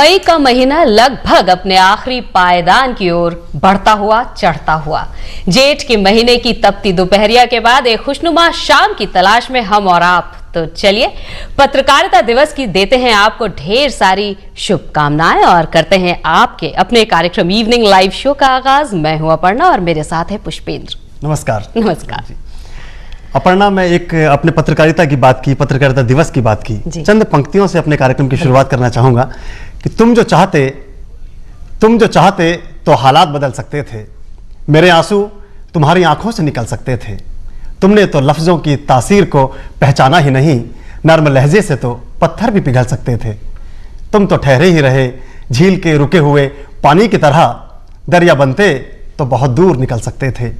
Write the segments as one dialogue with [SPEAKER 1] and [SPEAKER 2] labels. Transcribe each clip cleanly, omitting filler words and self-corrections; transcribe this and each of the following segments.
[SPEAKER 1] मई का महीना लगभग अपने आखिरी पायदान की ओर बढ़ता हुआ चढ़ता हुआ। जेठ के महीने की तपती दोपहरिया के बाद एक खुशनुमा शाम की तलाश में हम और आप। तो चलिए पत्रकारिता दिवस की देते हैं आपको ढेर सारी शुभकामनाएं और करते हैं आपके अपने कार्यक्रम इवनिंग लाइव शो का आगाज। मैं हूं अपर्णा और मेरे साथ है पुष्पेंद्र।
[SPEAKER 2] नमस्कार।
[SPEAKER 1] नमस्कार
[SPEAKER 2] अपर्णा, मैं एक अपने पत्रकारिता की बात की, पत्रकारिता दिवस की बात की, चंद पंक्तियों से अपने कार्यक्रम की शुरुआत करना चाहूंगा कि तुम जो चाहते तो हालात बदल सकते थे। मेरे आंसू तुम्हारी आंखों से निकल सकते थे। तुमने तो लफ्जों की तासीर को पहचाना ही नहीं, नर्म लहजे से तो पत्थर भी पिघल सकते थे। तुम तो ठहरे ही रहे झील के रुके हुए पानी की तरह, दरिया बनते तो बहुत दूर निकल सकते थे।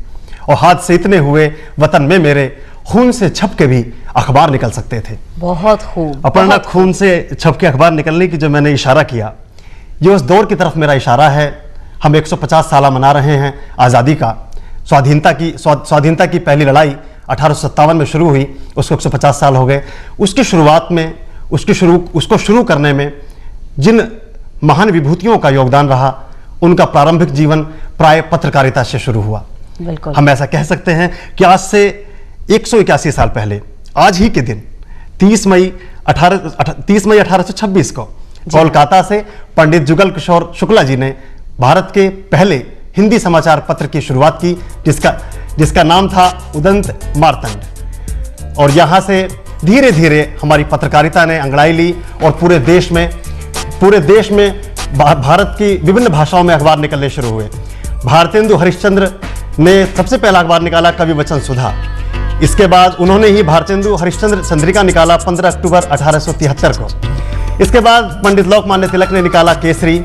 [SPEAKER 2] और हाथ से इतने हुए वतन में मेरे खून से छप के भी अखबार निकल सकते थे।
[SPEAKER 1] बहुत खूब
[SPEAKER 2] अपर्णा, खून से छप के अखबार निकलने की जो मैंने इशारा किया, ये उस दौर की तरफ मेरा इशारा है। हम 150 साल मना रहे हैं आज़ादी का। स्वाधीनता की पहली लड़ाई 1857 में शुरू हुई, उसको 150 साल हो गए। उसकी शुरुआत में उसको शुरू करने में जिन महान विभूतियों का योगदान रहा, उनका प्रारंभिक जीवन प्राय पत्रकारिता से शुरू हुआ।
[SPEAKER 1] बिल्कुल।
[SPEAKER 2] हम ऐसा कह सकते हैं कि आज से 181 साल पहले आज ही के दिन 30 मई 1826 को कोलकाता से पंडित जुगल किशोर शुक्ला जी ने भारत के पहले हिंदी समाचार पत्र की शुरुआत की, जिसका नाम था उदंत मार्तंड। और यहां से धीरे धीरे हमारी पत्रकारिता ने अंगड़ाई ली और पूरे देश में भारत की विभिन्न भाषाओं में अखबार निकलने शुरू हुए। भारतेंदु हरिश्चंद्र ने सबसे पहला अखबार निकाला, कवि वचन सुधा। इसके बाद उन्होंने ही भारतेंदु हरिश्चंद्र चंद्रिका निकाला 15 अक्टूबर 1873 को। इसके बाद पंडित लोकमान्य तिलक ने निकाला केसरी।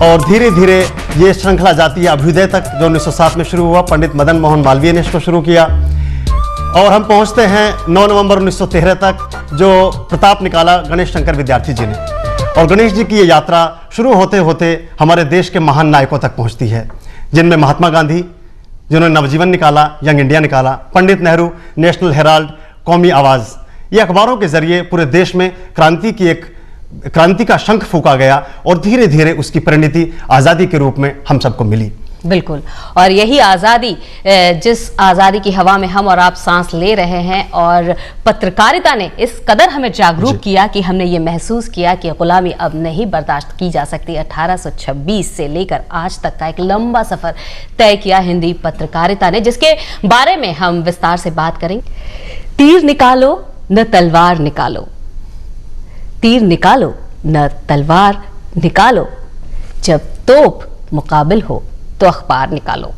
[SPEAKER 2] और धीरे धीरे ये श्रृंखला जाती है अभ्युदय तक, जो 1907 में शुरू हुआ। पंडित मदन मोहन मालवीय ने इसको शुरू किया और हम पहुंचते हैं 9 नवंबर 1913 तक, जो प्रताप निकाला गणेश शंकर विद्यार्थी जी ने। और गणेश जी की ये यात्रा शुरू होते होते हमारे देश के महान नायकों तक पहुंचती है, जिनमें महात्मा गांधी, जिन्होंने नवजीवन निकाला, यंग इंडिया निकाला, पंडित नेहरू, नेशनल हेराल्ड, कौमी आवाज़। ये अखबारों के जरिए पूरे देश में क्रांति का शंख फूंका गया और धीरे धीरे उसकी परिणति आज़ादी के रूप में हम सबको मिली।
[SPEAKER 1] बिल्कुल। और यही आज़ादी, जिस आज़ादी की हवा में हम और आप सांस ले रहे हैं, और पत्रकारिता ने इस कदर हमें जागरूक किया कि हमने ये महसूस किया कि गुलामी अब नहीं बर्दाश्त की जा सकती। 1826 से लेकर आज तक का एक लंबा सफर तय किया हिंदी पत्रकारिता ने, जिसके बारे में हम विस्तार से बात करेंगे। तीर निकालो न तलवार निकालो, तीर निकालो न तलवार निकालो, जब तोप मुकाबिल हो तो अखबार निकालो।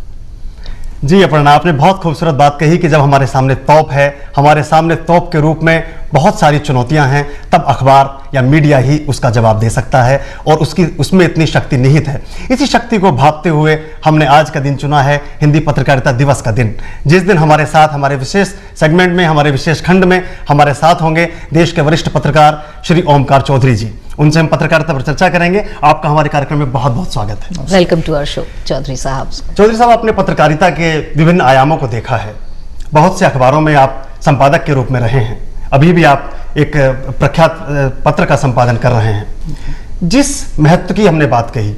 [SPEAKER 2] जी अपर्णा, आपने बहुत खूबसूरत बात कही कि जब हमारे सामने तोप है, हमारे सामने तोप के रूप में बहुत सारी चुनौतियां हैं, तब अखबार या मीडिया ही उसका जवाब दे सकता है और उसमें इतनी शक्ति निहित है। इसी शक्ति को भांपते हुए हमने आज का दिन चुना है, हिंदी पत्रकारिता दिवस का दिन, जिस दिन हमारे साथ, हमारे विशेष सेगमेंट में, हमारे विशेष खंड में हमारे साथ होंगे देश के वरिष्ठ पत्रकार श्री ओमकार चौधरी जी। उनसे हम पत्रकारिता पर चर्चा करेंगे। आपका हमारे कार्यक्रम में बहुत बहुत स्वागत है।
[SPEAKER 1] Welcome to our show Chaudhary साहब।
[SPEAKER 2] चौधरी साहब, आपने पत्रकारिता के विभिन्न आयामों को देखा है। बहुत से अखबारों में आप संपादक के रूप में रहे हैं, अभी भी आप एक प्रख्यात पत्र का संपादन कर रहे हैं। जिस महत्व की हमने बात कही,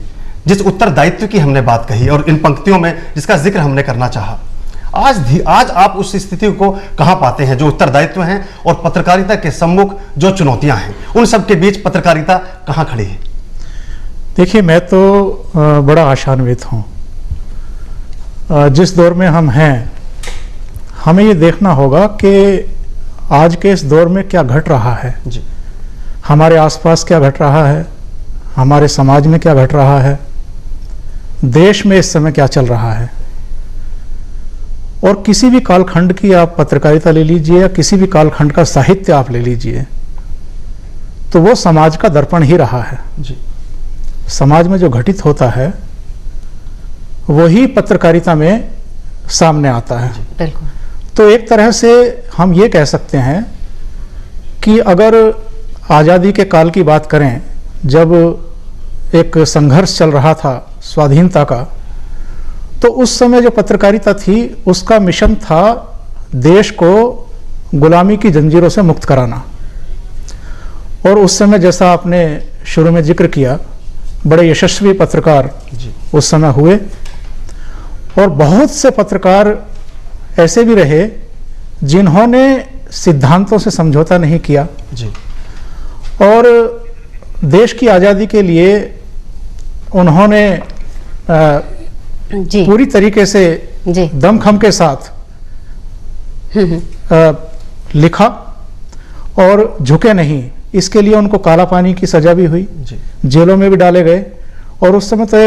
[SPEAKER 2] जिस उत्तरदायित्व की हमने बात कही और इन पंक्तियों में जिसका जिक्र हमने करना चाहा, आज आप उस स्थिति को कहां पाते हैं, जो उत्तरदायित्व हैं और पत्रकारिता के सम्मुख जो चुनौतियां हैं, उन सब के बीच पत्रकारिता कहां खड़ी है?
[SPEAKER 3] देखिए, मैं तो बड़ा आशान्वित हूं। जिस दौर में हम हैं, हमें ये देखना होगा कि आज के इस दौर में क्या घट रहा है जी। हमारे आसपास क्या घट रहा है, हमारे समाज में क्या घट रहा है, देश में इस समय क्या चल रहा है। और किसी भी कालखंड की आप पत्रकारिता ले लीजिए या किसी भी कालखंड का साहित्य आप ले लीजिए, तो वो समाज का दर्पण ही रहा है जी। समाज में जो घटित होता है वही पत्रकारिता में सामने आता है।
[SPEAKER 1] बिल्कुल।
[SPEAKER 3] तो एक तरह से हम ये कह सकते हैं कि अगर आज़ादी के काल की बात करें, जब एक संघर्ष चल रहा था स्वाधीनता का, तो उस समय जो पत्रकारिता थी उसका मिशन था देश को गुलामी की जंजीरों से मुक्त कराना। और उस समय जैसा आपने शुरू में जिक्र किया, बड़े यशस्वी पत्रकार उस समय हुए, और बहुत से पत्रकार ऐसे भी रहे जिन्होंने सिद्धांतों से समझौता नहीं किया
[SPEAKER 2] जी।
[SPEAKER 3] और देश की आज़ादी के लिए उन्होंने
[SPEAKER 1] जी
[SPEAKER 3] पूरी तरीके से
[SPEAKER 1] जी
[SPEAKER 3] दमखम के साथ लिखा और झुके नहीं। इसके लिए उनको काला पानी की सजा भी हुई, जेलों में भी डाले गए। और उस समय तो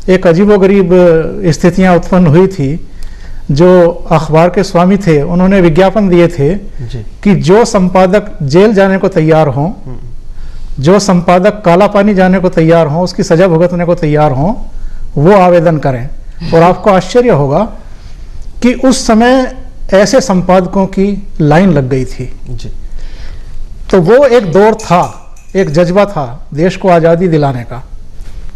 [SPEAKER 3] एक अजीबोगरीब स्थितियां उत्पन्न हुई थी। जो अखबार के स्वामी थे उन्होंने विज्ञापन दिए थे कि जो संपादक जेल जाने को तैयार हों, जो संपादक काला पानी जाने को तैयार हों, उसकी सजा भुगतने को तैयार हों, वो आवेदन करें। और आपको आश्चर्य होगा कि उस समय ऐसे संपादकों की लाइन लग गई थी
[SPEAKER 2] जी।
[SPEAKER 3] तो वो एक दौर था, एक जज्बा था देश को आज़ादी दिलाने का।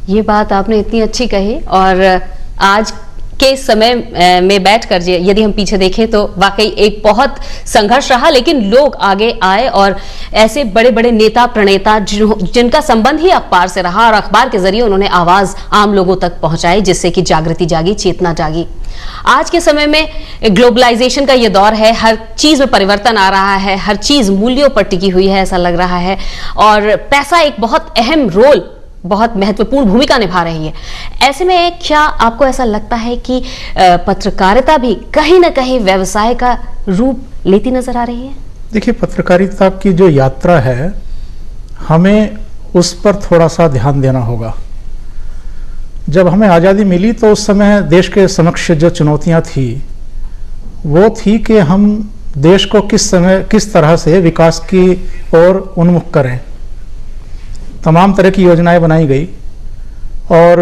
[SPEAKER 1] ये बात आपने इतनी अच्छी कही। और आज के समय में बैठकर यदि हम पीछे देखें तो वाकई एक बहुत संघर्ष रहा, लेकिन लोग आगे आए और ऐसे बड़े बड़े नेता प्रणेता जिनका संबंध ही अखबार से रहा और अखबार के जरिए उन्होंने आवाज आम लोगों तक पहुंचाई, जिससे कि जागृति जागी, चेतना जागी। आज के समय में ग्लोबलाइजेशन का ये दौर है, हर चीज में परिवर्तन आ रहा है, हर चीज मूल्यों पर टिकी हुई है ऐसा लग रहा है, और पैसा एक बहुत अहम रोल, बहुत महत्वपूर्ण भूमिका निभा रही है। ऐसे में क्या आपको ऐसा लगता है कि पत्रकारिता भी कहीं ना कहीं व्यवसाय का रूप लेती नजर आ रही है?
[SPEAKER 3] देखिए, पत्रकारिता की जो यात्रा है हमें उस पर थोड़ा सा ध्यान देना होगा। जब हमें आज़ादी मिली तो उस समय देश के समक्ष जो चुनौतियां थी वो थी कि हम देश को किस तरह से विकास की ओर उन्मुख करें। तमाम तरह की योजनाएं बनाई गई और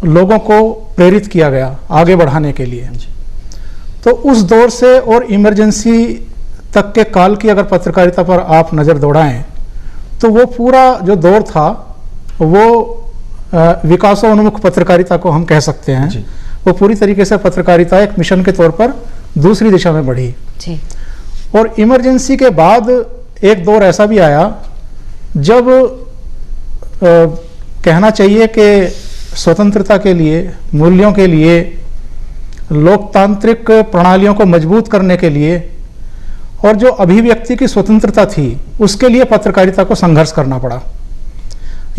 [SPEAKER 3] लोगों को प्रेरित किया गया आगे बढ़ाने के लिए। तो उस दौर से और इमरजेंसी तक के काल की अगर पत्रकारिता पर आप नज़र दौड़ाएं तो वो पूरा जो दौर था वो विकासोन्मुख पत्रकारिता को हम कह सकते हैं। वो पूरी तरीके से पत्रकारिता एक मिशन के तौर पर दूसरी दिशा में बढ़ी
[SPEAKER 1] जी।
[SPEAKER 3] और इमरजेंसी के बाद एक दौर ऐसा भी आया जब कहना चाहिए कि स्वतंत्रता के लिए, मूल्यों के लिए, लोकतांत्रिक प्रणालियों को मजबूत करने के लिए और जो अभिव्यक्ति की स्वतंत्रता थी उसके लिए पत्रकारिता को संघर्ष करना पड़ा।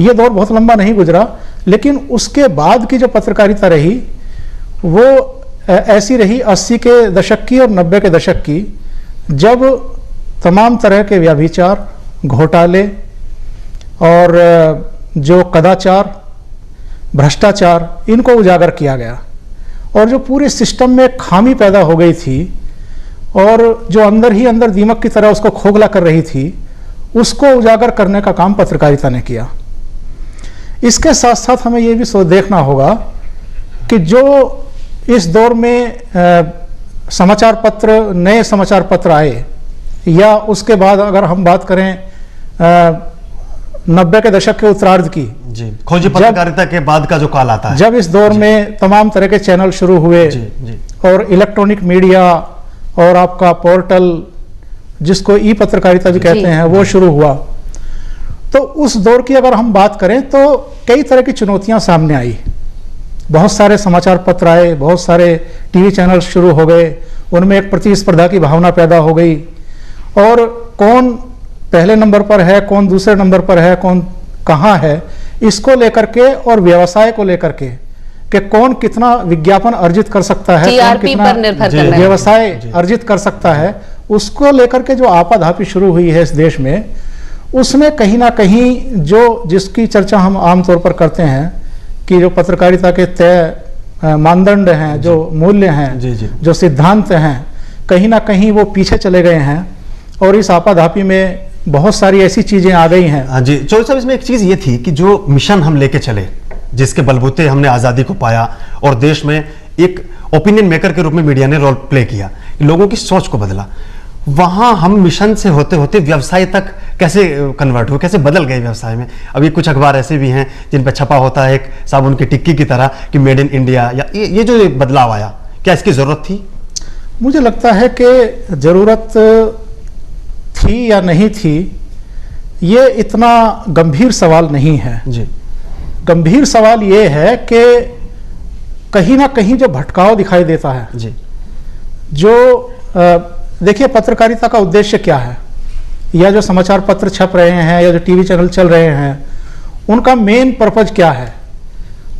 [SPEAKER 3] ये दौर बहुत लंबा नहीं गुजरा, लेकिन उसके बाद की जो पत्रकारिता रही वो ऐसी रही 80 के दशक की और 90 के दशक की, जब तमाम तरह के व्यभिचार, घोटाले और जो कदाचार, भ्रष्टाचार, इनको उजागर किया गया और जो पूरे सिस्टम में खामी पैदा हो गई थी और जो अंदर ही अंदर दीमक की तरह उसको खोखला कर रही थी, उसको उजागर करने का काम पत्रकारिता ने किया। इसके साथ साथ हमें ये भी देखना होगा कि जो इस दौर में समाचार पत्र, नए समाचार पत्र आए या उसके बाद अगर हम बात करें 90 के दशक के उत्तरार्ध की,
[SPEAKER 2] जी, खोजी पत्रकारिता के बाद का जो काल आता है,
[SPEAKER 3] जब इस दौर में तमाम तरह के चैनल शुरू हुए और इलेक्ट्रॉनिक मीडिया और आपका पोर्टल, जिसको ई पत्रकारिता भी कहते हैं, वो शुरू हुआ, तो उस दौर की अगर हम बात करें तो कई तरह की चुनौतियां सामने आई। बहुत सारे समाचार पत्र आए, बहुत सारे टीवी चैनल शुरू हो गए, उनमें एक प्रतिस्पर्धा की भावना पैदा हो गई और कौन पहले नंबर पर है, कौन दूसरे नंबर पर है, कौन कहाँ है, इसको लेकर के और व्यवसाय को लेकर के कि कौन कितना विज्ञापन अर्जित कर सकता है, कौन कितना व्यवसाय अर्जित कर सकता है, उसको लेकर के जो आपाधापी शुरू हुई है इस देश में, उसमें कहीं ना कहीं जिसकी चर्चा हम आमतौर पर करते हैं कि जो पत्रकारिता के तय मानदंड हैं, जो मूल्य हैं, जो सिद्धांत हैं, कहीं ना कहीं वो पीछे चले गए हैं और इस आपाधापी में बहुत सारी ऐसी चीजें आ गई हैं।
[SPEAKER 2] हाँ जी, चौधरी साहब, इसमें एक चीज ये थी कि जो मिशन हम लेके चले, जिसके बलबूते हमने आजादी को पाया और देश में एक ओपिनियन मेकर के रूप में मीडिया ने रोल प्ले किया, लोगों की सोच को बदला, वहां हम मिशन से होते होते व्यवसाय तक कैसे कन्वर्ट हुए, कैसे बदल गए व्यवसाय में। अभी कुछ अखबार ऐसे भी हैं जिन पर छपा होता है एक साबुन की टिक्की की तरह कि मेड इन इंडिया, या ये जो बदलाव आया, क्या इसकी जरूरत थी?
[SPEAKER 3] मुझे लगता है कि जरूरत थी या नहीं थी, ये इतना गंभीर सवाल नहीं है।
[SPEAKER 2] जी।
[SPEAKER 3] गंभीर सवाल ये है कि कहीं ना कहीं जो भटकाव दिखाई देता है,
[SPEAKER 2] जी।
[SPEAKER 3] जो देखिए पत्रकारिता का उद्देश्य क्या है, या जो समाचार पत्र छप रहे हैं या जो टीवी चैनल चल रहे हैं, उनका मेन पर्पज क्या है?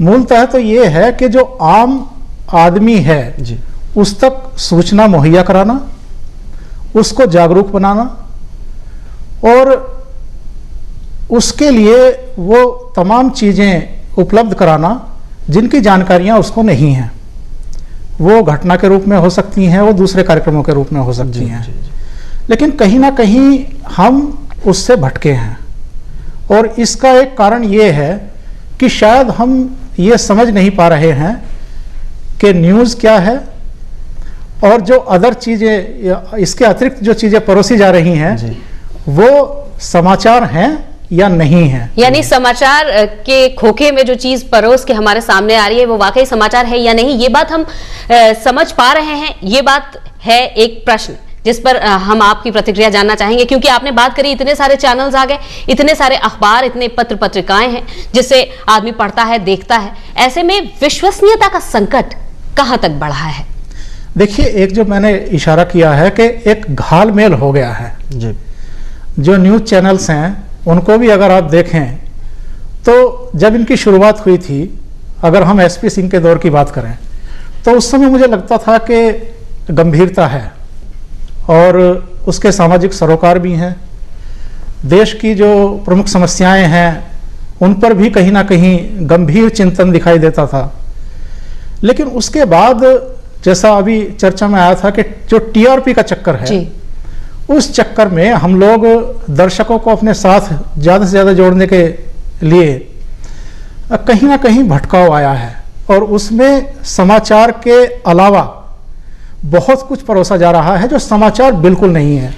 [SPEAKER 3] मूलतः तो ये है कि जो आम आदमी है
[SPEAKER 2] जी।
[SPEAKER 3] उस तक सूचना मुहैया कराना, उसको जागरूक बनाना, और उसके लिए वो तमाम चीज़ें उपलब्ध कराना जिनकी जानकारियां उसको नहीं हैं। वो घटना के रूप में हो सकती हैं, वो दूसरे कार्यक्रमों के रूप में हो सकती हैं, लेकिन कहीं ना कहीं हम उससे भटके हैं। और इसका एक कारण ये है कि शायद हम ये समझ नहीं पा रहे हैं कि न्यूज़ क्या है, और जो अदर चीज़ें, इसके अतिरिक्त जो चीज़ें परोसी जा रही हैं वो समाचार हैं या नहीं है।
[SPEAKER 1] यानी समाचार के खोखे में जो चीज परोस के हमारे सामने आ रही है वो वाकई समाचार है या नहीं, ये बात हम समझ पा रहे हैं। ये बात है एक प्रश्न जिस पर हम आपकी प्रतिक्रिया जानना चाहेंगे, क्योंकि आपने बात करी इतने सारे चैनल्स आ गए, इतने सारे अखबार, इतने पत्र पत्रिकाएं हैं जिससे आदमी पढ़ता है, देखता है। ऐसे में विश्वसनीयता का संकट कहां तक बढ़ा है?
[SPEAKER 3] देखिए, एक जो मैंने इशारा किया है कि एक घालमेल हो गया है।
[SPEAKER 2] जी।
[SPEAKER 3] जो न्यूज़ चैनल्स हैं उनको भी अगर आप देखें तो जब इनकी शुरुआत हुई थी, अगर हम एसपी सिंह के दौर की बात करें तो उस समय मुझे लगता था कि गंभीरता है और उसके सामाजिक सरोकार भी हैं, देश की जो प्रमुख समस्याएं हैं उन पर भी कहीं ना कहीं गंभीर चिंतन दिखाई देता था। लेकिन उसके बाद जैसा अभी चर्चा में आया था कि जो टीआरपी का चक्कर है, उस चक्कर में हम लोग दर्शकों को अपने साथ ज़्यादा से ज़्यादा जोड़ने के लिए कहीं ना कहीं भटकाव आया है, और उसमें समाचार के अलावा बहुत कुछ परोसा जा रहा है जो समाचार बिल्कुल नहीं है।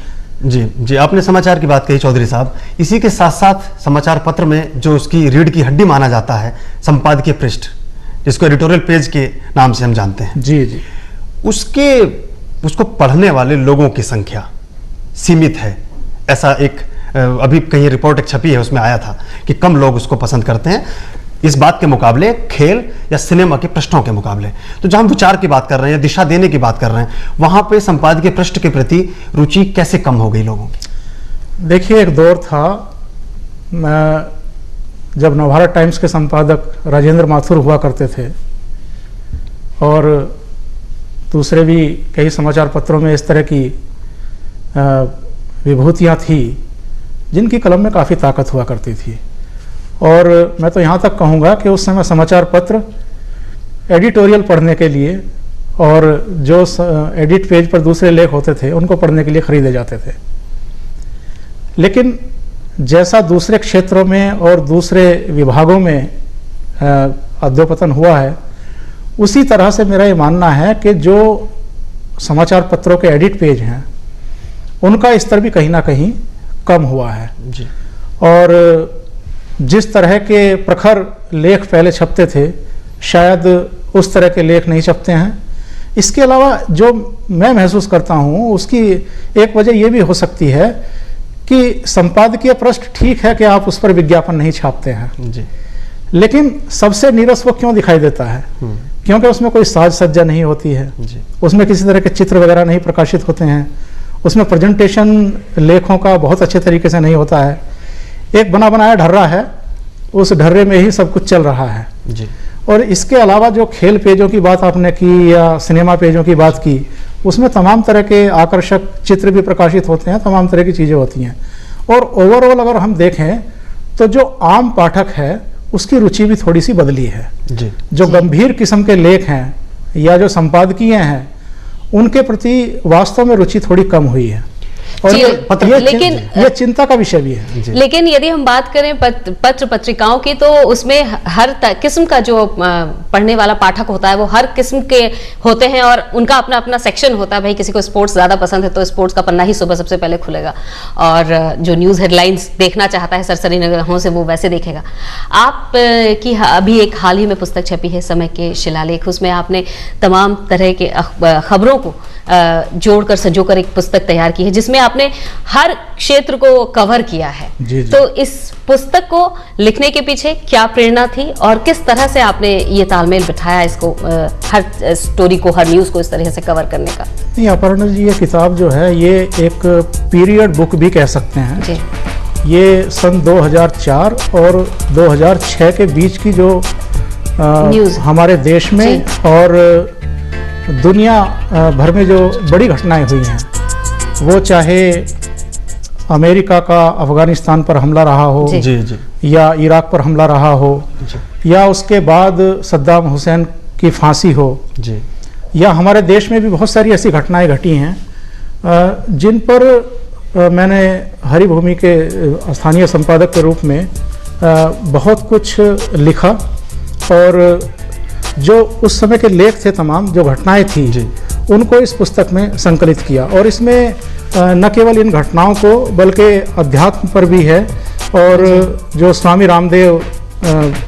[SPEAKER 2] जी जी, आपने समाचार की बात कही चौधरी साहब। इसी के साथ साथ समाचार पत्र में जो उसकी रीढ़ की हड्डी माना जाता है, संपादकीय पृष्ठ, जिसको एडिटोरियल पेज के नाम से हम जानते हैं,
[SPEAKER 3] जी जी,
[SPEAKER 2] उसको पढ़ने वाले लोगों की संख्या सीमित है। ऐसा एक अभी कहीं रिपोर्ट एक छपी है, उसमें आया था कि कम लोग उसको पसंद करते हैं इस बात के मुकाबले, खेल या सिनेमा के पृष्ठों के मुकाबले। तो जहां हम विचार की बात कर रहे हैं, दिशा देने की बात कर रहे हैं, वहां पे संपादकीय पृष्ठ के प्रति रुचि कैसे कम हो गई लोगों की?
[SPEAKER 3] देखिए, एक दौर था जब नवभारत टाइम्स के संपादक राजेंद्र माथुर हुआ करते थे, और दूसरे भी कई समाचार पत्रों में इस तरह की विभूतियाँ थी जिनकी कलम में काफ़ी ताकत हुआ करती थी। और मैं तो यहाँ तक कहूँगा कि उस समय समाचार पत्र एडिटोरियल पढ़ने के लिए और जो एडिट पेज पर दूसरे लेख होते थे उनको पढ़ने के लिए खरीदे जाते थे। लेकिन जैसा दूसरे क्षेत्रों में और दूसरे विभागों में अधोपतन हुआ है, उसी तरह से मेरा ये मानना है कि जो समाचार पत्रों के एडिट पेज हैं उनका स्तर भी कहीं ना कहीं कम हुआ है
[SPEAKER 2] जी।
[SPEAKER 3] और जिस तरह के प्रखर लेख पहले छपते थे, शायद उस तरह के लेख नहीं छपते हैं। इसके अलावा जो मैं महसूस करता हूँ उसकी एक वजह यह भी हो सकती है कि संपादकीय पृष्ठ ठीक है कि आप उस पर विज्ञापन नहीं छापते हैं
[SPEAKER 2] जी,
[SPEAKER 3] लेकिन सबसे नीरस वो क्यों दिखाई देता है? क्योंकि उसमें कोई साज सज्जा नहीं होती है
[SPEAKER 2] जी।
[SPEAKER 3] उसमें किसी तरह के चित्र वगैरह नहीं प्रकाशित होते हैं, उसमें प्रेजेंटेशन लेखों का बहुत अच्छे तरीके से नहीं होता है। एक बना बनाया ढर्रा है, उस ढर्रे में ही सब कुछ चल रहा है
[SPEAKER 2] जी।
[SPEAKER 3] और इसके अलावा जो खेल पेजों की बात आपने की या सिनेमा पेजों की बात की, उसमें तमाम तरह के आकर्षक चित्र भी प्रकाशित होते हैं, तमाम तरह की चीज़ें होती हैं। और ओवरऑल अगर हम देखें तो जो आम पाठक है उसकी रुचि भी थोड़ी सी बदली है
[SPEAKER 2] जी।
[SPEAKER 3] जो गंभीर किस्म के लेख हैं या जो संपादकीय हैं उनके प्रति वास्तव में रुचि थोड़ी कम हुई है, और
[SPEAKER 1] लेकिन
[SPEAKER 3] ये चिंता का विषय भी है।
[SPEAKER 1] लेकिन यदि हम बात करें पत्र पत्रिकाओं की, तो उसमें हर किस्म का जो पढ़ने वाला पाठक होता है वो हर किस्म के होते हैं और उनका अपना अपना सेक्शन होता है। भाई किसी को स्पोर्ट्स ज्यादा पसंद है तो स्पोर्ट्स का पन्ना ही सुबह सबसे पहले खुलेगा, और जो न्यूज हेडलाइंस देखना चाहता है सरसरी निगाहों से वो वैसे देखेगा। आप की अभी एक हाल ही में पुस्तक छपी है समय के शिलालेख, उसमें आपने तमाम तरह के खबरों को जोड़कर संजोकर एक पुस्तक तैयार की है जिसमें आपने हर क्षेत्र को कवर किया है।
[SPEAKER 3] जी, जी।
[SPEAKER 1] तो इस पुस्तक को लिखने के पीछे क्या प्रेरणा थी और किस तरह से आपने ये तालमेल बिठाया इसको, हर स्टोरी को, हर न्यूज को इस तरह से कवर करने का?
[SPEAKER 3] नहीं, अपर्णा जी, ये किताब जो है ये एक पीरियड बुक भी कह सकते हैं
[SPEAKER 1] जी।
[SPEAKER 3] ये सन 2004 और 2006 के बीच की जो
[SPEAKER 1] न्यूज़
[SPEAKER 3] हमारे देश में और दुनिया भर में जो बड़ी घटनाएं हुई हैं, वो चाहे अमेरिका का अफगानिस्तान पर हमला रहा हो,
[SPEAKER 1] जी।
[SPEAKER 2] जी जी
[SPEAKER 3] या इराक पर हमला रहा हो, या उसके बाद सद्दाम हुसैन की फांसी हो,
[SPEAKER 2] जी,
[SPEAKER 3] या हमारे देश में भी बहुत सारी ऐसी घटनाएं घटी हैं जिन पर मैंने हरिभूमि के स्थानीय संपादक के रूप में बहुत कुछ लिखा, और जो उस समय के लेख थे, तमाम जो घटनाएं थी,
[SPEAKER 2] जी।
[SPEAKER 3] उनको इस पुस्तक में संकलित किया। और इसमें न केवल इन घटनाओं को बल्कि अध्यात्म पर भी है, और जो स्वामी रामदेव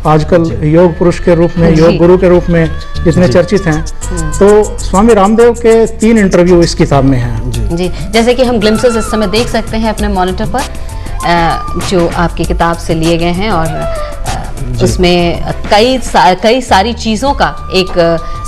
[SPEAKER 3] आजकल योग पुरुष के रूप में, योग गुरु के रूप में जितने चर्चित हैं, तो स्वामी रामदेव के 3 इंटरव्यू इस किताब में हैं।
[SPEAKER 1] जी, जैसे कि हम ग्लिम्पसेस इस समय देख सकते हैं अपने मॉनिटर पर, जो आपकी किताब से लिए गए हैं, और उसमें कई सारी चीजों का एक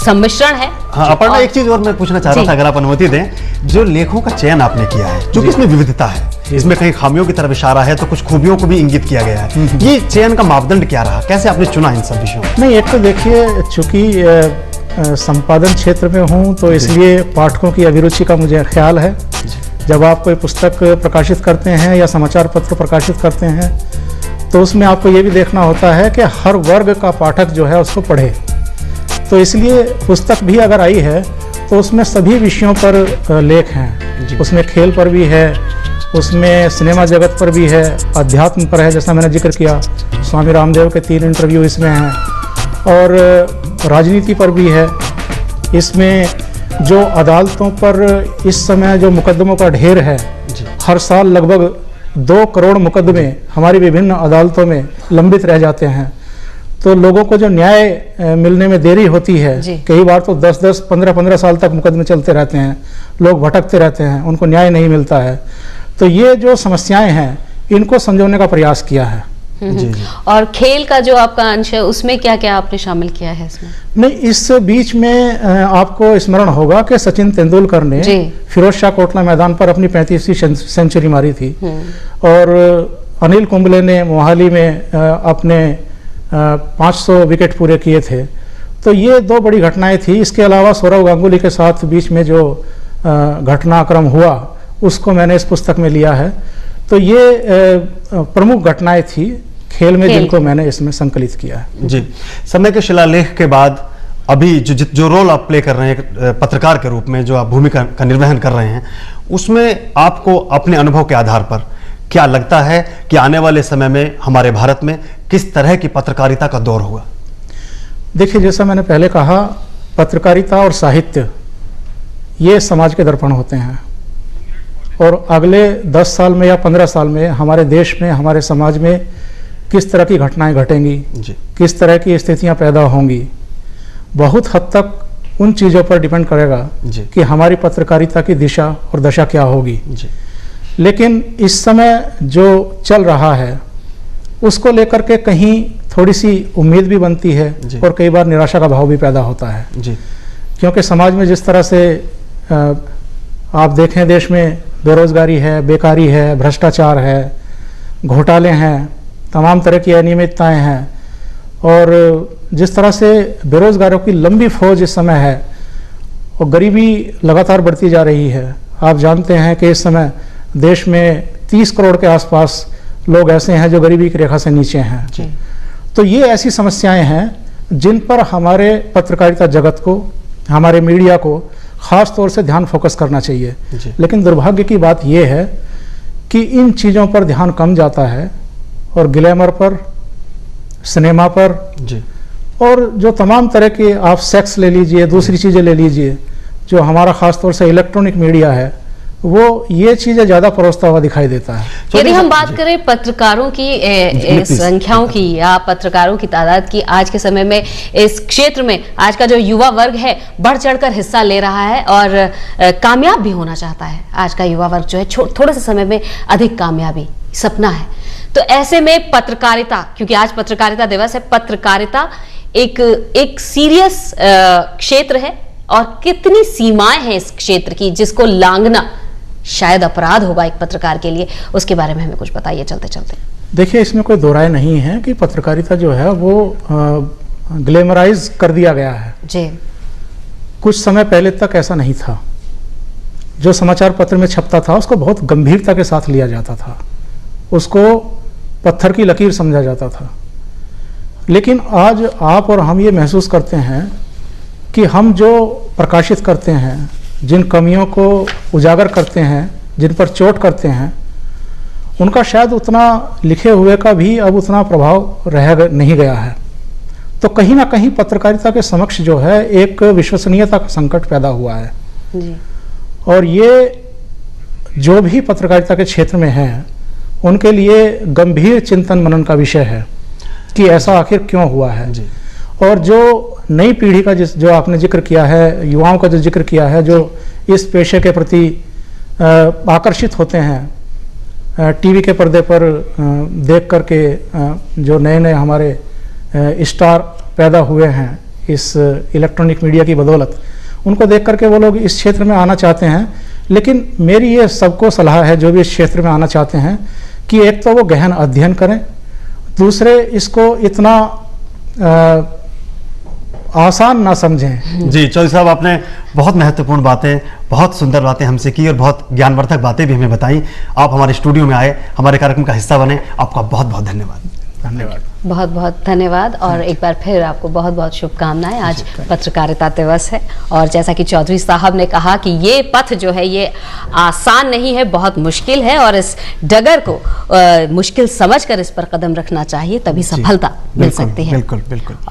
[SPEAKER 1] सम्मिश्रण है।
[SPEAKER 2] हाँ, अपर्णा, एक चीज और मैं पूछना चाह रहा था, अगर आप अनुमति दें। जो लेखों का चयन आपने किया है, क्योंकि इसमें विविधता है, इसमें कहीं खामियों की तरफ इशारा है, तो कुछ खूबियों को भी इंगित किया गया है। ये चयन का मापदंड क्या रहा, कैसे आपने चुना इन सब विषयों?
[SPEAKER 3] नहीं, एक तो देखिए, चूंकि संपादन क्षेत्र में हूँ, तो इसलिए पाठकों की अभिरुचि का मुझे ख्याल है। जब आप कोई पुस्तक प्रकाशित करते हैं या समाचार पत्र प्रकाशित करते हैं, तो उसमें आपको ये भी देखना होता है कि हर वर्ग का पाठक जो है उसको पढ़े। तो इसलिए पुस्तक भी अगर आई है तो उसमें सभी विषयों पर लेख हैं। उसमें खेल पर भी है, उसमें सिनेमा जगत पर भी है, अध्यात्म पर है, जैसा मैंने जिक्र किया, स्वामी रामदेव के 3 इंटरव्यू इसमें हैं, और राजनीति पर भी है। इसमें जो अदालतों पर इस समय जो मुकदमों का ढेर है, हर साल लगभग 2 करोड़ मुकदमे हमारी विभिन्न अदालतों में लंबित रह जाते हैं, तो लोगों को जो न्याय मिलने में देरी होती है, कई बार तो 10-10, 15-15 साल तक मुकदमे चलते रहते हैं, लोग भटकते रहते हैं, उनको न्याय नहीं मिलता है। तो ये जो समस्याएं हैं, इनको संजोने का प्रयास किया है।
[SPEAKER 2] जी।
[SPEAKER 1] और खेल का जो आपका अंश है, उसमें क्या क्या आपने शामिल किया है इसमें?
[SPEAKER 3] नहीं, इस बीच में आपको स्मरण होगा कि सचिन तेंदुलकर ने फिरोज शाह कोटला मैदान पर अपनी 35वीं सेंचुरी मारी थी, और अनिल कुंबले ने मोहाली में अपने 500 विकेट पूरे किए थे। तो ये 2 बड़ी घटनाएं थी। इसके अलावा सौरव गांगुली के साथ बीच में जो घटनाक्रम हुआ, उसको मैंने इस पुस्तक में लिया है। तो ये प्रमुख घटनाएं थी खेल में, जिनको मैंने इसमें संकलित किया है।
[SPEAKER 2] जी, समय के शिलालेख के बाद अभी जो रोल आप प्ले कर रहे हैं पत्रकार के रूप में, जो आप भूमिका का निर्वहन कर रहे हैं, उसमें आपको अपने अनुभव के आधार पर क्या लगता है कि आने वाले समय में हमारे भारत में किस तरह की पत्रकारिता का दौर होगा?
[SPEAKER 3] देखिए, जैसा मैंने पहले कहा, पत्रकारिता और साहित्य ये समाज के दर्पण होते हैं, और अगले 10 साल में या 15 साल में हमारे देश में, हमारे समाज में किस तरह की घटनाएं घटेंगी, किस तरह की स्थितियां पैदा होंगी, बहुत हद तक उन चीज़ों पर डिपेंड करेगा कि हमारी पत्रकारिता की दिशा और दशा क्या होगी। लेकिन इस समय जो चल रहा है, उसको लेकर के कहीं थोड़ी सी उम्मीद भी बनती है, और कई बार निराशा का भाव भी पैदा होता है। क्योंकि समाज में जिस तरह से आप देखें, देश में बेरोजगारी है, बेकारी है, भ्रष्टाचार है, घोटाले हैं, तमाम तरह की अनियमितताएं हैं, और जिस तरह से बेरोजगारों की लंबी फौज इस समय है, और गरीबी लगातार बढ़ती जा रही है। आप जानते हैं कि इस समय देश में 30 करोड़ के आसपास लोग ऐसे हैं जो गरीबी की रेखा से नीचे हैं। तो ये ऐसी समस्याएं हैं जिन पर हमारे पत्रकारिता जगत को, हमारे मीडिया को खास तौर से ध्यान फोकस करना चाहिए। लेकिन दुर्भाग्य की बात यह है कि इन चीज़ों पर ध्यान कम जाता है, और ग्लैमर पर, सिनेमा पर, और जो तमाम तरह के, आप सेक्स ले लीजिए, दूसरी चीज़ें ले लीजिए, जो हमारा खास तौर से इलेक्ट्रॉनिक मीडिया है, वो ये चीजें ज्यादा परोसता हुआ दिखाई देता है।
[SPEAKER 1] यदि हम बात करें पत्रकारों की संख्याओं की या पत्रकारों की तादाद की, आज के समय में इस क्षेत्र में आज का जो युवा वर्ग है बढ़ चढ़कर हिस्सा ले रहा है और कामयाब भी होना चाहता है। आज का युवा वर्ग जो है थोड़े से समय में अधिक कामयाबी सपना है। तो ऐसे में पत्रकारिता, क्योंकि आज पत्रकारिता दिवस है, पत्रकारिता एक सीरियस क्षेत्र है और कितनी सीमाएं हैं इस क्षेत्र की जिसको लांघना शायद अपराध होगा एक पत्रकार के लिए, उसके बारे में हमें कुछ बताइए चलते चलते।
[SPEAKER 3] देखिए, इसमें कोई दो राय नहीं है कि पत्रकारिता जो है वो ग्लैमराइज कर दिया गया है
[SPEAKER 1] जी।
[SPEAKER 3] कुछ समय पहले तक ऐसा नहीं था। जो समाचार पत्र में छपता था उसको बहुत गंभीरता के साथ लिया जाता था, उसको पत्थर की लकीर समझा जाता था। लेकिन आज आप और हम ये महसूस करते हैं कि हम जो प्रकाशित करते हैं, जिन कमियों को उजागर करते हैं, जिन पर चोट करते हैं, उनका शायद उतना लिखे हुए का भी अब उतना प्रभाव नहीं गया है। तो कहीं ना कहीं पत्रकारिता के समक्ष जो है एक विश्वसनीयता का संकट पैदा हुआ है
[SPEAKER 1] जी।
[SPEAKER 3] और ये जो भी पत्रकारिता के क्षेत्र में हैं उनके लिए गंभीर चिंतन मनन का विषय है कि ऐसा आखिर क्यों हुआ है जी। और जो नई पीढ़ी का जो आपने जिक्र किया है, युवाओं का जो जिक्र किया है, जो इस पेशे के प्रति आकर्षित होते हैं, टीवी के पर्दे पर देख करके जो नए नए हमारे स्टार पैदा हुए हैं इस इलेक्ट्रॉनिक मीडिया की बदौलत, उनको देख करके वो लोग इस क्षेत्र में आना चाहते हैं। लेकिन मेरी ये सबको सलाह है जो भी इस क्षेत्र में आना चाहते हैं कि एक तो वो गहन अध्ययन करें, दूसरे इसको इतना आसान ना समझें।
[SPEAKER 2] जी चौधरी साहब, आपने बहुत महत्वपूर्ण बातें, बहुत सुंदर बातें हमसे की और बहुत ज्ञानवर्धक बातें भी हमें बताई। आप हमारे स्टूडियो में आए, हमारे कार्यक्रम का हिस्सा बने, आपका बहुत बहुत धन्यवाद।
[SPEAKER 3] धन्यवाद,
[SPEAKER 1] बहुत बहुत धन्यवाद और एक बार फिर आपको बहुत बहुत शुभकामनाएं। आज पत्रकारिता दिवस है और जैसा कि चौधरी साहब ने कहा कि ये पथ जो है ये आसान नहीं है, बहुत मुश्किल है और इस डगर को मुश्किल समझकर इस पर कदम रखना चाहिए, तभी सफलता मिल सकती है।
[SPEAKER 2] बिल्कुल बिल्कुल।